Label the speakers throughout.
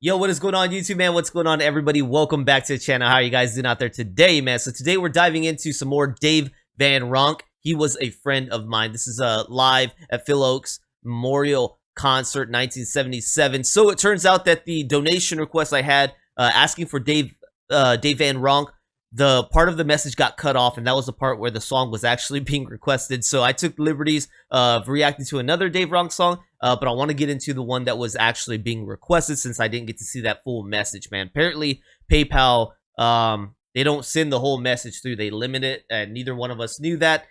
Speaker 1: Yo, what is going on, YouTube, man? What's going on, everybody? Welcome back to the channel. How are you guys doing out there today, man? So today we're diving into some more Dave Van Ronk. He was a friend of mine. This is live at Phil Ochs Memorial Concert 1977. So it turns out that the donation request I had asking for Dave Van Ronk, the part of the message got cut off, and that was the part where the song was actually being requested. So I took liberties of reacting to another Dave Ronk song, but I want to get into the one that was actually being requested since I didn't get to see that full message, man. Apparently, PayPal, they don't send the whole message through. They limit it, and neither one of us knew that.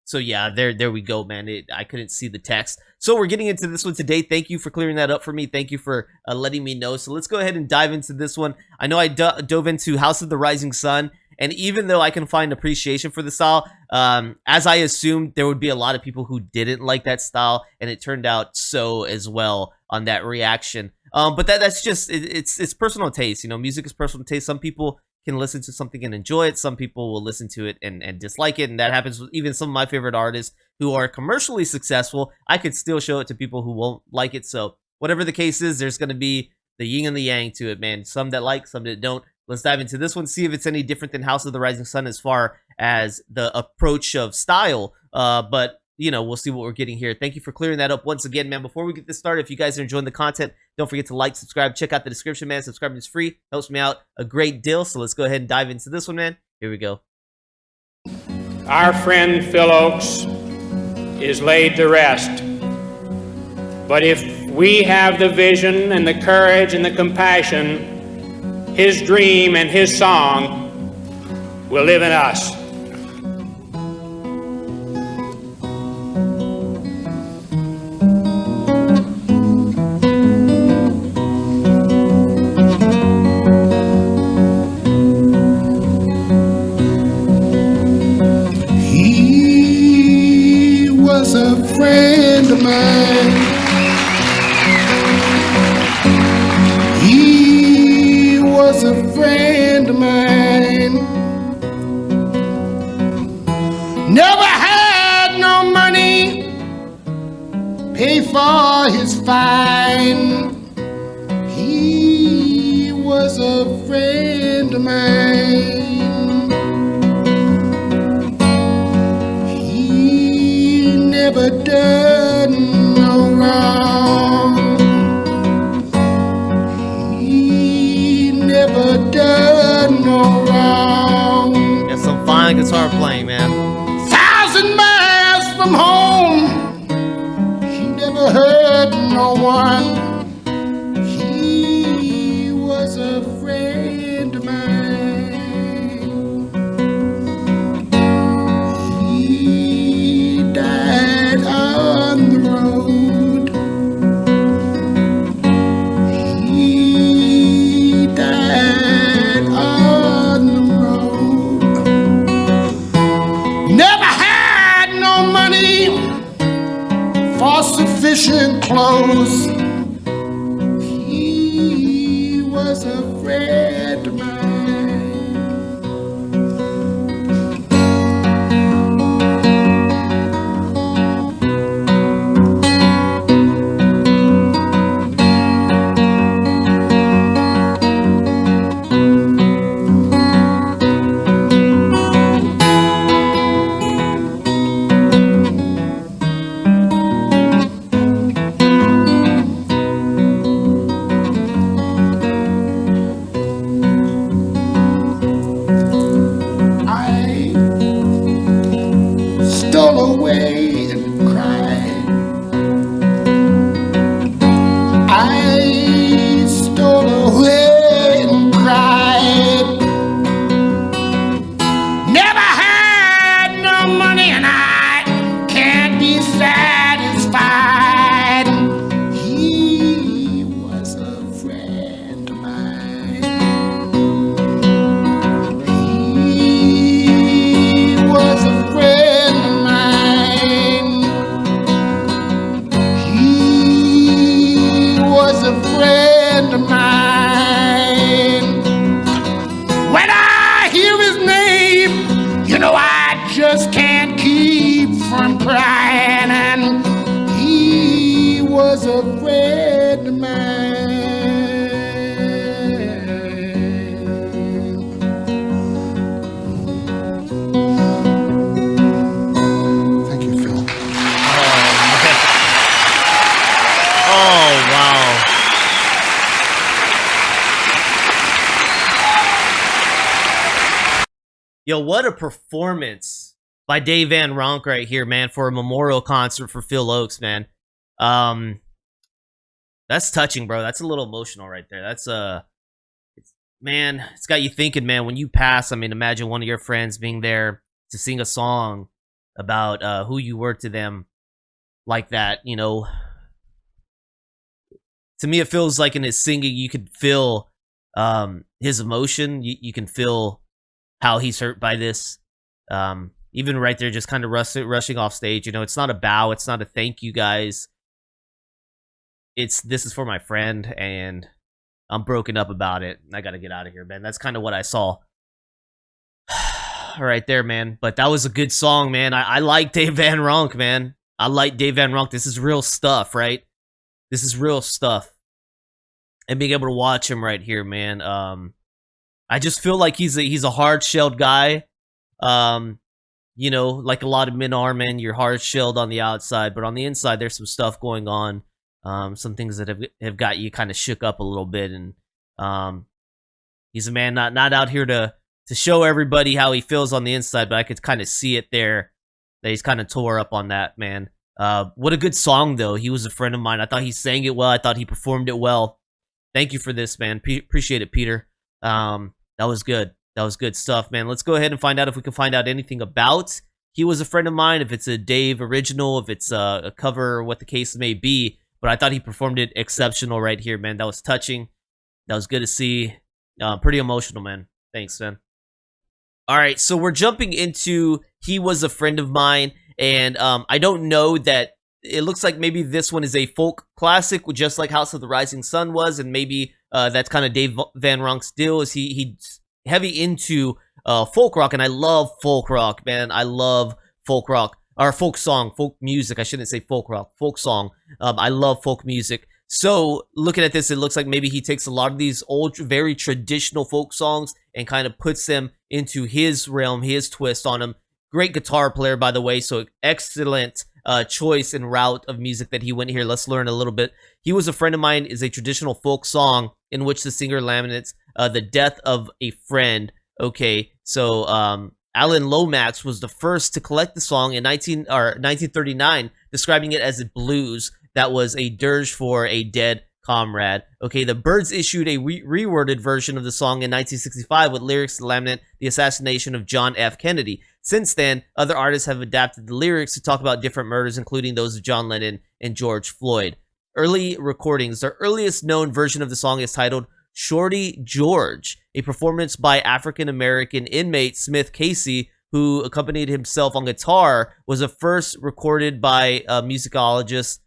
Speaker 1: So yeah, there we go, man. I couldn't see the text. So we're getting into this one today. Thank you for clearing that up for me. Thank you for letting me know. So let's go ahead and dive into this one. I know I dove into House of the Rising Sun, and even though I can find appreciation for the style, as I assumed, there would be a lot of people who didn't like that style, and it turned out so as well on that reaction. But that's just, it's personal taste. You know, music is personal taste. Some people can listen to something and enjoy it. Some people will listen to it and dislike it, and that happens with even some of my favorite artists who are commercially successful. I could still show it to people who won't like it. So whatever the case is, there's going to be the yin and the yang to it, man. Some that like, some that don't. Let's dive into this one, see if it's any different than House of the Rising Sun as far as the approach of style. But you know, we'll see what we're getting here. Thank you for clearing that up once again, man. Before we get this started, if you guys are enjoying the content, don't forget to like, subscribe, check out the description, man. Subscribing is free, helps me out a great deal. So let's go ahead and dive into this one, man. Here we go.
Speaker 2: Our friend Phil Ochs is laid to rest. But if we have the vision and the courage and the compassion, his dream and his song will live in us.
Speaker 3: A friend of mine. He was a friend of mine. Never had no money pay for his fine. He was a friend of mine. Never done no wrong. He never done no wrong.
Speaker 1: Got some fine guitar playing, man.
Speaker 3: 1,000 miles from home, he never hurt no one. He was a friend of mine. On the road, he died on the road. Never had no money for sufficient clothes. He was a friend of mine.
Speaker 1: Yo, what a performance by Dave Van Ronk right here, man, for a memorial concert for Phil Ochs, man. That's touching, bro. That's a little emotional right there. That's man, it's got you thinking, man. When you pass, I mean, imagine one of your friends being there to sing a song about who you were to them like that, you know. To me, it feels like in his singing, you could feel his emotion. You can feel how he's hurt by this. Even right there, just kind of rushing off stage. You know, it's not a bow. It's not a thank you, guys. This is for my friend, and I'm broken up about it. I got to get out of here, man. That's kind of what I saw right there, man. But that was a good song, man. I like Dave Van Ronk, man. I like Dave Van Ronk. This is real stuff, right? This is real stuff. And being able to watch him right here, man. I just feel like he's a hard-shelled guy. You know, like a lot of men are, man. You're hard-shelled on the outside, but on the inside, there's some stuff going on. Some things that have got you kind of shook up a little bit, and he's a man not out here to show everybody how he feels on the inside, but I could kind of see it there that he's kind of tore up on that, man. What a good song, though. He was a friend of mine. I thought he sang it well. I thought he performed it well. Thank you for this, man. Appreciate it, Peter. That was good. That was good stuff, man. Let's go ahead and find out if we can find out anything about He Was a Friend of Mine, if it's a Dave original, if it's a cover, what the case may be. But I thought he performed it exceptional right here, man. That was touching. That was good to see. Pretty emotional, man. Thanks, man. All right, so we're jumping into He Was a Friend of Mine, and I don't know that it looks like maybe this one is a folk classic, just like House of the Rising Sun was, and maybe that's kind of Dave Van Ronk's deal. Is he's heavy into folk rock, and I love folk rock, man. I love folk rock. Or folk song, folk music. I shouldn't say folk rock, folk song. I love folk music. So looking at this, it looks like maybe he takes a lot of these old, very traditional folk songs and kind of puts them into his realm, his twist on them. Great guitar player, by the way. So excellent choice and route of music that he went here. Let's learn a little bit. He Was a Friend of Mine is a traditional folk song in which the singer laments the death of a friend. Okay, so Alan Lomax was the first to collect the song in 1939, describing it as a blues that was a dirge for a dead comrade. Okay, the Byrds issued a reworded version of the song in 1965 with lyrics to lament the assassination of John F. Kennedy. Since then, other artists have adapted the lyrics to talk about different murders, including those of John Lennon and George Floyd. Early recordings. The earliest known version of the song is titled Shorty George, a performance by African-American inmate Smith Casey, who accompanied himself on guitar, was the first recorded by musicologist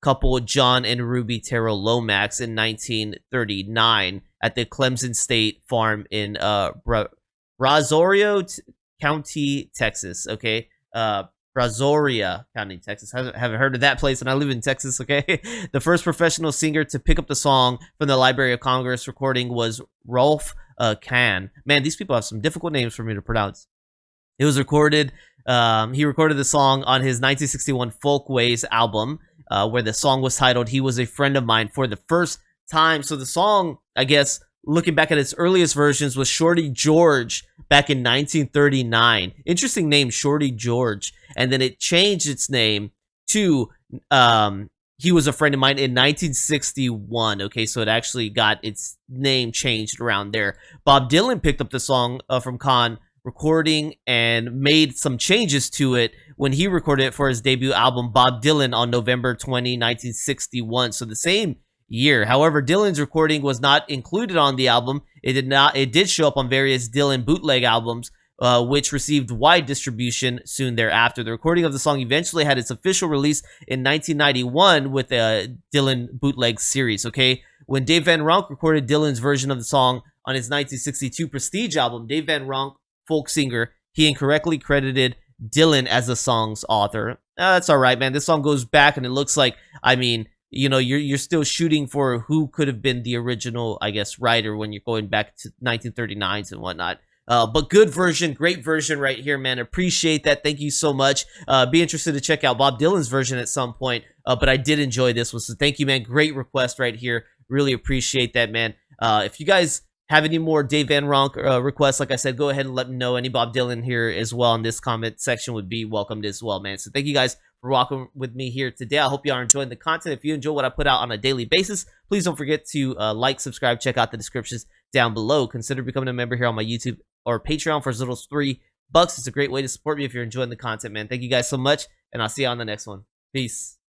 Speaker 1: couple John and Ruby Terrell Lomax in 1939 at the Clemson State Farm in Brazoria County, Texas. Okay, Brazoria County, Texas. Haven't heard of that place, and I live in Texas, okay? The first professional singer to pick up the song from the Library of Congress recording was Rolf Kahn. Man, these people have some difficult names for me to pronounce. It was recorded, he recorded the song on his 1961 Folkways album, where the song was titled He Was a Friend of Mine for the first time. So the song, I guess, looking back at its earliest versions, was Shorty George back in 1939. Interesting name, Shorty George. And then it changed its name to He Was a Friend of Mine in 1961. Okay, so it actually got its name changed around there. Bob Dylan picked up the song from Kahn recording and made some changes to it when he recorded it for his debut album, Bob Dylan, on November 20, 1961. So the same year. However, Dylan's recording was not included on the album. It did show up on various Dylan bootleg albums, which received wide distribution soon thereafter. The recording of the song eventually had its official release in 1991 with a Dylan bootleg series. Okay, when Dave Van Ronk recorded Dylan's version of the song on his 1962 Prestige album, Dave Van Ronk, folk singer, he incorrectly credited Dylan as the song's author. That's all right, man. This song goes back, and it looks like, I mean, you know, you're still shooting for who could have been the original, I guess, writer when you're going back to 1939s and whatnot. But good version, great version right here, man. Appreciate that. Thank you so much. Be interested to check out Bob Dylan's version at some point. But I did enjoy this one, so thank you, man. Great request right here. Really appreciate that, man. If you guys have any more Dave Van Ronk requests, like I said, go ahead and let me know. Any Bob Dylan here as well in this comment section would be welcomed as well, man. So thank you guys for walking with me here today. I hope you are enjoying the content. If you enjoy what I put out on a daily basis, please don't forget to like, subscribe, check out the descriptions down below. Consider becoming a member here on my YouTube or Patreon for as little as $3. It's a great way to support me if you're enjoying the content, man. Thank you guys so much, and I'll see you on the next one. Peace.